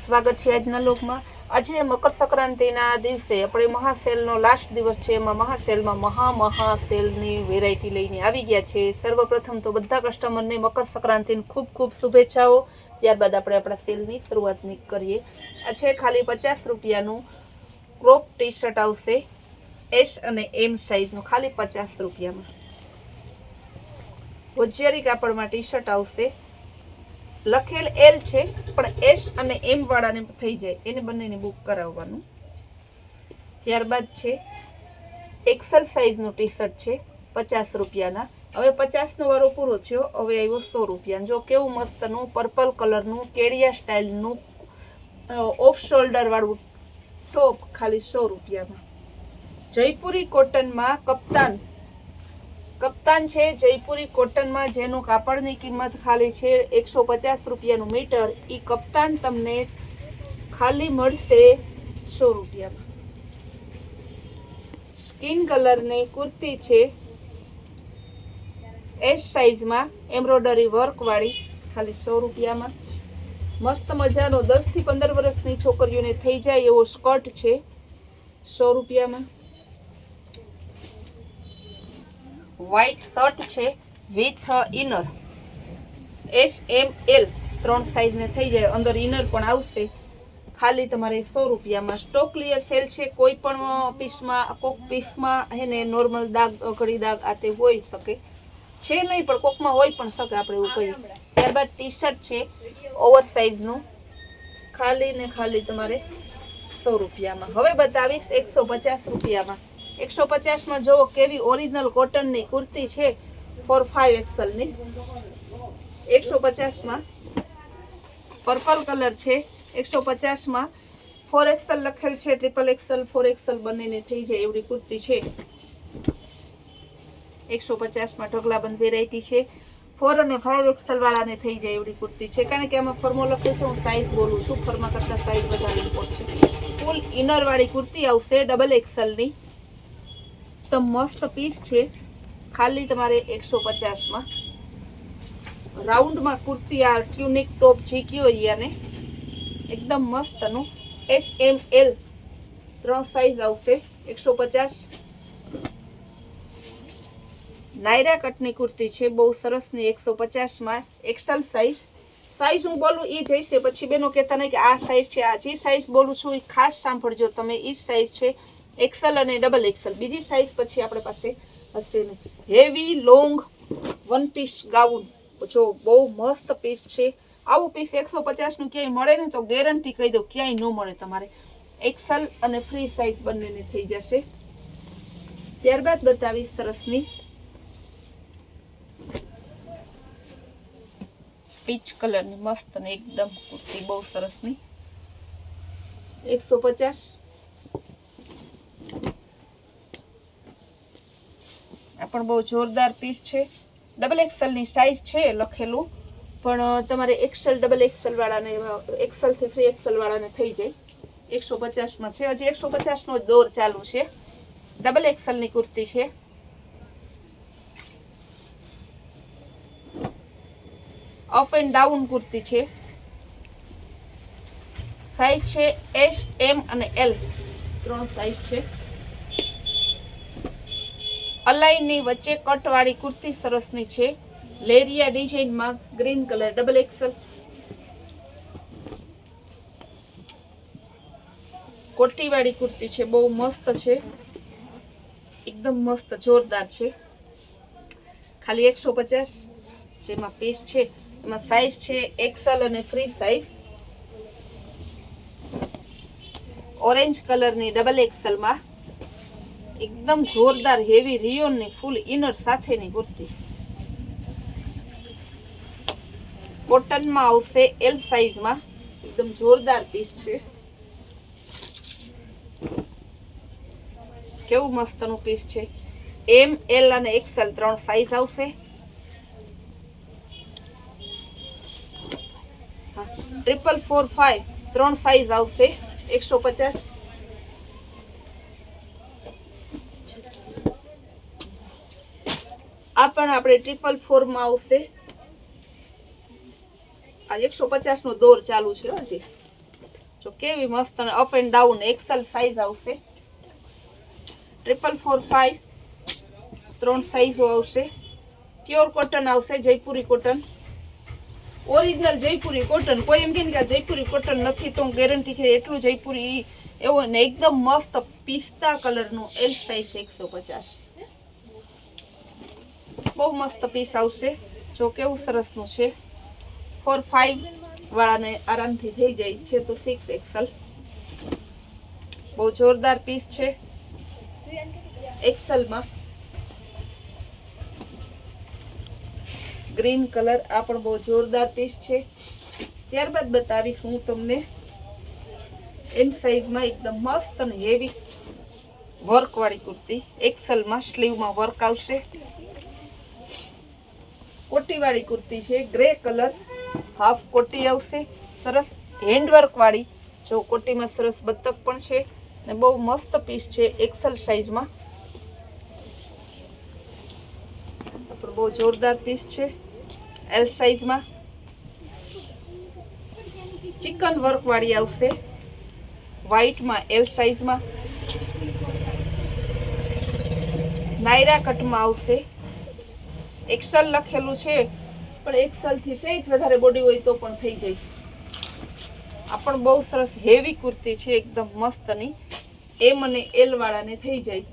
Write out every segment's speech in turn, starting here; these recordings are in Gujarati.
સ્વાગત છે આજના લોકમાં। આજે મકર સંક્રાંતિના દિવસે આપણે મહાસેલનો લાસ્ટ દિવસ છે। એમાં મહાસેલમાં મહાસેલની વેરાયટી લઈને આવી ગયા છે। સર્વપ્રથમ તો બધા કસ્ટમરને મકર સંક્રાંતિની ખૂબ ખૂબ શુભેચ્છાઓ। ત્યારબાદ આપણે આપણા સેલની શરૂઆત કરીએ। આ છે ખાલી 50 રૂપિયાનું ક્રોપ ટી શર્ટ આવશે એસ અને એમ સાઈઝનું, ખાલી 50 રૂપિયામાં। હોજિયારી કાપડમાં ટી શર્ટ આવશે, લખેલ એલ છે પણ એસ અને એમ વાળાને થઈ જાય એને બંનેને બુક કરાવવાનું। ત્યારબાદ છે એક્સેલ સાઈઝનું ટી શર્ટ છે 50 રૂપિયાના। હવે 50નો વારો પૂરો થયો, હવે આવ્યો 100 રૂપિયાનું। જો કેવું મસ્તનું પર્પલ કલરનું કેડિયા સ્ટાઇલનું ઓફ શોલ્ડર વાળું ટોપ, ખાલી 100 રૂપિયામાં। જયપુરી કોટનમાં કપ્તાન છે, જયપુરી કોટનમાં જેનું કાપડની કિંમત ખાલી છે 150 રૂપિયાનું મીટર। એ કપ્તાન તમને ખાલી મળશે 100 રૂપિયામાં। સ્કિન કલરની કુર્તી છે એસ સાઈઝમાં એમ્બ્રોઇડરી વર્ક વાળી, ખાલી 100 રૂપિયામાં। મસ્ત મજાનો 10 થી 15 વર્ષની છોકરીઓને થઈ જાય એવો સ્કર્ટ છે 100 રૂપિયામાં। વ્હાઈટ શર્ટ છે with inner S M L 3 સાઈઝને થઈ જાય, અંદર ઇનર પણ આવશે, ખાલી તમારે 100 રૂપિયામાં। સ્ટોક ક્લિયર સેલ છે। કોઈ પણ પીસમાં હે ને નોર્મલ દાગ, ઘડી દાગ આ તે હોઈ શકે છે, નહીં પણ કોકમાં હોય પણ શકે, આપણે એવું કહીએ। ત્યારબાદ ટી શર્ટ છે ઓવર સાઈઝનું, ખાલી ને ખાલી તમારે 100 રૂપિયામાં। હવે બતાવીશ 150 રૂપિયામાં। 150માં જુઓ કેવી ઓરિજિનલ કોટનની કુર્તી છે 4-5 એક્સેલની, 150માં। પર્પલ કલર છે 150માં, 4 એક્સેલ લખેલ છે, ટ્રિપલ એક્સેલ 4 એક્સેલ બંનેને થઈ જાય એવડી કુર્તી છે 150માં। ઢગલાબંધ વેરાયટી છે, 4 અને 5 એક્સેલ વાળાને થઈ જાય એવડી કુર્તી છે, કારણ કે આમાં ફર્મો લખેલ છે, હું સાઈઝ બોલું છું, ફર્મા કરતા સાઈઝ વધારે ઇમ્પોર્ટ છે। ફૂલ ઇનર વાળી કુર્તી આવશે ડબલ એક્સેલની, તો મસ્ત પીસ છે, ખાલી તમારે 150માં। રાઉન્ડમાં કુર્તી, આ ટ્યુનિક ટોપ જે કયો યાને એકદમ મસ્તનું એસ એમ એલ 3 સાઈઝ આવશે 150। નાયરા કટની કુર્તી છે બહુ સરસની 150માં, એક્સેલ સાઈઝ હું બોલું એ જઈશે, પછી બેનો કહેતા નહીં કે આ સાઈઝ છે, આ જે સાઈઝ બોલું છું એ ખાસ સાંભળજો તમે। એ સાઈઝ છે એક્સેલ અને ડબલ એક્સેલ, બીજી સાઈઝ પછી આપણે પાસે હશે નહીં। Heavy long one piece gown, જો બહુ મસ્ત પીસ છે। આવું પીસ 150નું ક્યાંય મળે ને તો ગેરંટી કહી દઉં ક્યાંય ન મળે તમારે, એક્સેલ અને ફ્રી સાઈઝ બંનેને થઈ જશે। ત્યારબાદ બતાવીશ સરસની પીચ કલરની મસ્ત ને એકદમ કુર્તી બહુ સરસની 150। આ પણ બહુ જોરદાર પીસ છે, ડબલ એક્સેલની સાઈઝ છે લખેલું, પણ તમારે એક્સેલ ડબલ એક્સેલ વાળાને, એક્સેલ થી ફ્રી એક્સેલ વાળાને થઈ જાય 150માં છે। હજી 150નો દોર ચાલુ છે। ડબલ એક્સેલની કુર્તી છે, અપ એન્ડ ડાઉન કુર્તી છે, સાઈઝ છે એસ એમ અને એલ 3 સાઈઝ છે। અલાઈનની વચ્ચે કટ વાળી કુર્તી સરસની છે, લેરિયા ડિઝાઇનમાં ગ્રીન કલર ડબલ એક્સેલ। કોટી વાળી કુર્તી છે, બહુ મસ્ત છે, એકદમ મસ્ત જોરદાર છે, ખાલી 150। જેમાં પીસ છે એમાં સાઈઝ છે એક્સેલ અને ફ્રી સાઈઝ। ઓરેન્જ કલરની ડબલ એક્સેલમાં એકદમ જોરદાર હેવી રિયોનની ફૂલ ઇનર સાથેની કુર્તી, કોટનમાં આવશે એલ સાઈઝમાં, એકદમ જોરદાર પીસ છે, કેવું મસ્તનું પીસ છે। એમ એલ અને એક્સેલ 3 સાઈઝ આવશે। 4-4-5 3 સાઈઝ આવશે 150। આ પણ આપણે 4-4માં આવશે। આ 150નો દોર ચાલુ છે હજી। જો કેવી મસ્ત અને up and down XL size આવશે. 4445 3 સાઈઝો આવશે. પ્યોર કોટન આવશે, Jaipuri cotton, original Jaipuri cotton. કોઈ એમ કે આ જયપુરી કોટન નથી તો હું ગેરંટી કે એટલું જયપુરી એવો ને એકદમ મસ્ત પિસ્તા કલરનું એલ સાઈઝ 150. બહુ મસ્ત પીસ આવશે. જો કેવું સરસનું છે. 4-5 વાળાને આરામથી થઈ જાય છે તો 6XL. બહુ જોરદાર પીસ છે એક્સેલમાં. ગ્રીન કલર, આ પણ બહુ જોરદાર પીસ છે. ત્યારબાદ બતાવીશ હું તમને એમ સાઈઝમાં એકદમ મસ્ત અને હેવી વર્ક વાળી કુર્તી. એક્સેલમાં સ્લીવમાં વર્ક આવશે. કોટી વાળી કુર્તી છે, ગ્રે કલર, હાફ કોટી આવશે. સરસ હેન્ડવર્ક વાળી. જો કોટીમાં સરસ બતક પણ છે ને બહુ મસ્ત પીસ છે એક્સેલ સાઈઝમાં. બહુ જોરદાર પીસ છે એલ સાઈઝમાં. ચિકન વર્ક વાળી આવશે વ્હાઈટમાં એલ સાઈઝમાં. નાયરા કટમાં આવશે. એક્સેલ લખેલું છે પણ એક્સેલ થી સહેજ વધારે બોડી હોય તો પણ થઈ જાય. આ પણ બહુ સરસ હેવી કુર્તી છે એકદમ મસ્તની. એમ અને એલ વાળાને થઈ જાય.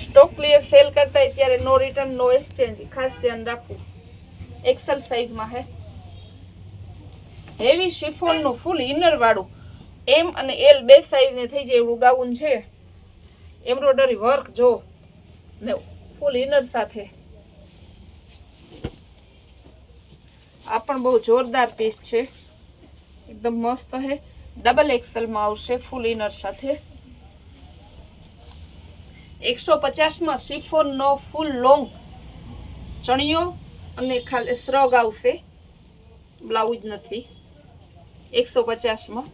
સ્ટોક ક્લિયર સેલ કરતા હોય ત્યારે નો રિટર્ન નો એક્સચેન્જ, ખાસ ધ્યાન રાખવું. એક્સેલ સાઈઝમાં હે. હેવી શિફોન નું ફૂલ ઇનર વાળું એમ અને એલ બે સાઈઝ ને થઈ જાય એવું ગાઉન છે. એમ્બ્રોઇડરી વર્ક જો ને ફૂલ ઇનર સાથે. આ પણ બહુ જોરદાર પીસ છે એકદમ મસ્ત હે. ડબલ એક્સેલ માં આવશે ફૂલ ઇનર સાથે. 150 માં શિફોન નો ફૂલ લોંગ ચણિયો અને ખાલી શ્રગ આવશે, બ્લાઉઝ નથી. 150 માં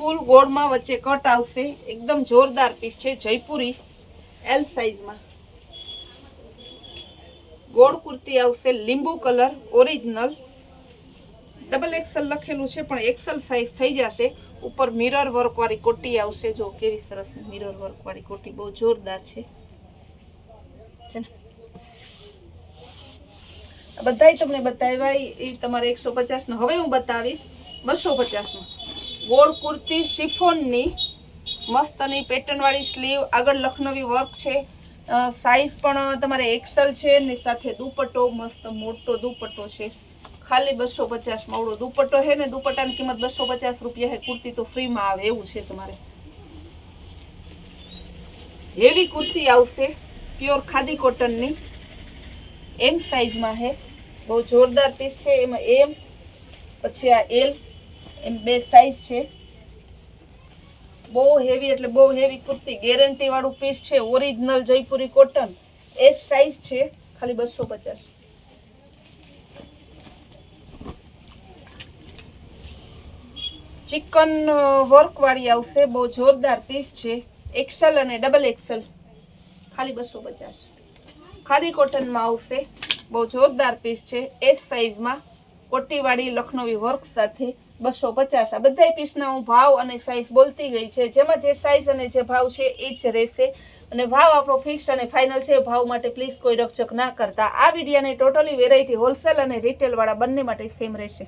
ફૂલ ગોળમાં વચ્ચે કટ આવશે. એકદમ જોરદાર પીસ છે જયપુરી એલ સાઈઝમાં. ગોળ કુર્તી આવશે લીંબુ કલર ઓરિજિનલ. ડબલ એક્સેલ લખેલું છે પણ એક્સેલ સાઈઝ થઈ જશે. ઉપર મિરર વર્ક વાળી કોટી આવશે. જો કેવી સરસ મિરર વર્ક વાળી કોટી, બહુ જોરદાર છે ને. બધાય તમને બતાવ્યા એ તમારે 150 નો. હવે હું બતાવીશ 250 માં ગોળ કુર્તી શિફોનની મસ્તની પેટર્ન વાળી સ્લીવ, આગળ લખનવી વર્ક છે. સાઈઝ પણ તમારે એક્સેલ છે ને સાથે દુપટ્ટો મસ્ત મોટો દુપટ્ટો છે. ખાલી 250 માં આવડો દુપટ્ટો છે ને. દુપટ્ટાની કિંમત 250 રૂપિયા છે. કુર્તી તો ફ્રીમાં આવે એવું છે તમારે. હેવી કુર્તી આવશે પ્યોર ખાદી કોટનની એમ સાઈઝમાં છે. બહુ જોરદાર પીસ છે. એમાં એમ પછી આ એલ એમ બે સાઈઝ છે. બહુ હેવી એટલે બહુ હેવી કુર્તી, ગેરંટી વાળું પીસ છે. Original Jaipuri cotton S size છે. ખાલી 250. ચિકન વર્ક વાળી આવશે. બહુ જોરદાર પીસ છે. એક્સેલ અને ડબલ એક્સેલ. ખાલી 250. ખાદી કોટનમાં આવશે. બહુ જોરદાર પીસ છે એસ સાઈઝમાં. કોટી વાળી લખનવી વર્ક સાથે 250. આ બધા પીસના હું ભાવ અને સાઈઝ બોલતી ગઈ છે. જેમાં જે સાઈઝ અને જે ભાવ છે એ જ રહેશે. અને ભાવ આપણો ફિક્સ અને ફાઇનલ છે. ભાવ માટે પ્લીઝ કોઈ રકચક ના કરતા. આ વિડીયોની ટોટલી વેરાયટી હોલસેલ અને રિટેલ વાળા બંને માટે સેમ રહેશે.